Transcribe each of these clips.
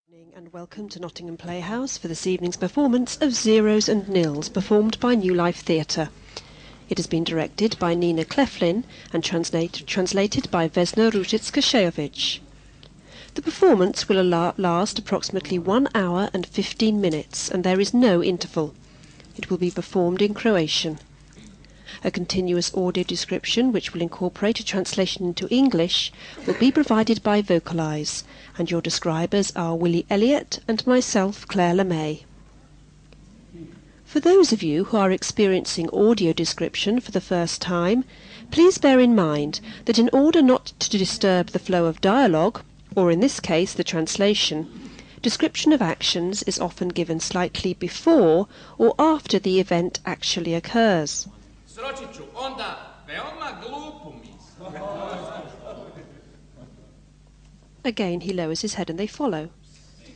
Good evening and welcome to Nottingham Playhouse for this evening's performance of Zeros and Nils, performed by New Life Theatre. It has been directed by Nina Kleflin and translated by Vesna Ružička-Šejović. The performance will last approximately 1 hour and 15 minutes, and there is no interval. It will be performed in Croatian. A continuous audio description, which will incorporate a translation into English, will be provided by Vocalize, and your describers are Willie Elliott and myself, Claire LeMay. For those of you who are experiencing audio description for the first time, please bear in mind that in order not to disturb the flow of dialogue, or in this case the translation, description of actions is often given slightly before or after the event actually occurs. Again he lowers his head and they follow.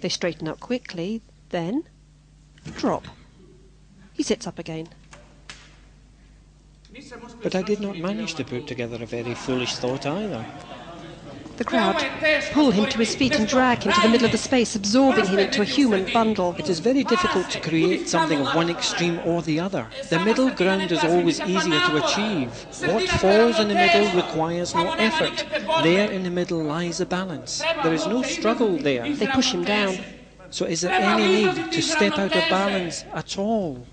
They straighten up quickly, then drop. He sits up again. But I did not manage to put together a very foolish thought either. The crowd pull him to his feet and drag him to the middle of the space, absorbing him into a human bundle. It is very difficult to create something of one extreme or the other. The middle ground is always easier to achieve. What falls in the middle requires no effort. There in the middle lies a balance. There is no struggle there. They push him down. So is there any need to step out of balance at all?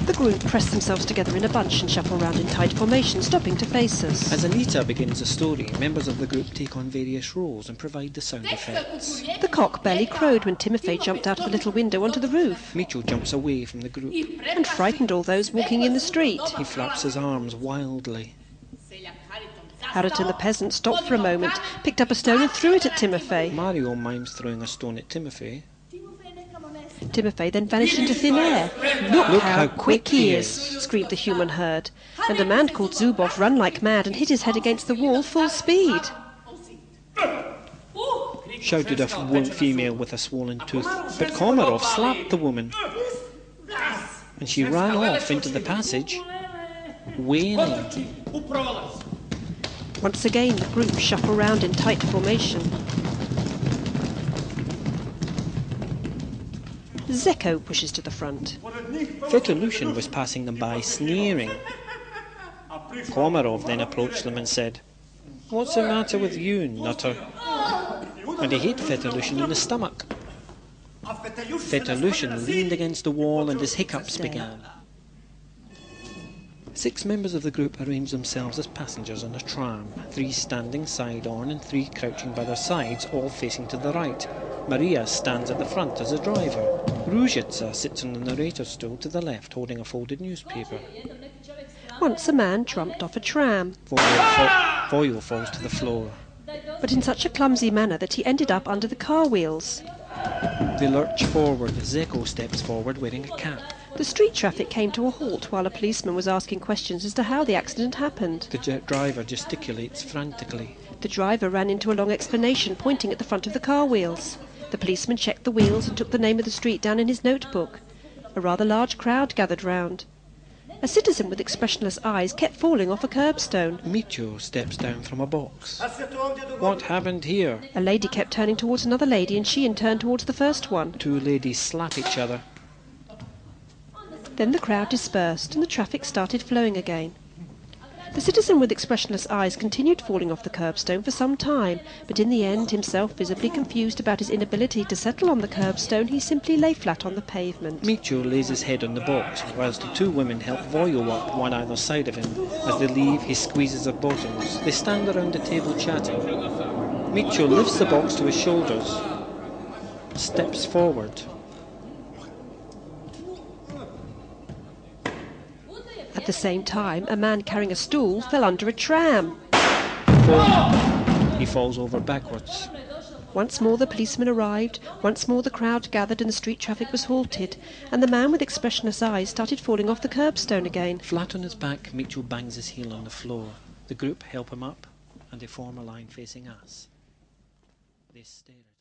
The group press themselves together in a bunch and shuffle round in tight formation, stopping to face us. As Anita begins a story, members of the group take on various roles and provide the sound effects. The cock barely crowed when Timofey jumped out of the little window onto the roof. Micho jumps away from the group. And frightened all those walking in the street. He flaps his arms wildly. Hariton the peasant stopped for a moment, picked up a stone and threw it at Timofey. Mario mimes throwing a stone at Timofey. Timofey then vanished into thin air. Look how quick he is, screamed the human herd. And a man called Zubov ran like mad and hit his head against the wall full speed. Shouted a female with a swollen tooth, but Komarov slapped the woman. And she ran off into the passage, wailing. Once again the group shuffle round in tight formation. Zeko pushes to the front. Fetulushin was passing them by, sneering. Komarov then approached them and said, "What's the matter with you, nutter?" And he hit Fetulushin in the stomach. Fetulushin leaned against the wall and his hiccups began. 6 members of the group arrange themselves as passengers on a tram, 3 standing side on and 3 crouching by their sides, all facing to the right. Maria stands at the front as a driver. Ružička sits on the narrator's stool to the left, holding a folded newspaper. Once a man jumped off a tram. Voyo falls to the floor. But in such a clumsy manner that he ended up under the car wheels. They lurch forward. Zeko steps forward wearing a cap. The street traffic came to a halt while a policeman was asking questions as to how the accident happened. The driver gesticulates frantically. The driver ran into a long explanation, pointing at the front of the car wheels. The policeman checked the wheels and took the name of the street down in his notebook. A rather large crowd gathered round. A citizen with expressionless eyes kept falling off a curbstone. Micho steps down from a box. What happened here? A lady kept turning towards another lady and she in turn towards the first one. 2 ladies slap each other. Then the crowd dispersed and the traffic started flowing again. The citizen with expressionless eyes continued falling off the curbstone for some time, but in the end, himself visibly confused about his inability to settle on the curbstone, he simply lay flat on the pavement. Micho lays his head on the box, whilst the 2 women help Voyo up, one either side of him. As they leave, he squeezes her bottoms. They stand around the table chatting. Micho lifts the box to his shoulders, steps forward. At the same time, a man carrying a stool fell under a tram. He falls over backwards. Once more the policeman arrived, once more the crowd gathered and the street traffic was halted, and the man with expressionless eyes started falling off the curbstone again. Flat on his back, Micho bangs his heel on the floor. The group help him up, and they form a line facing us. They stare.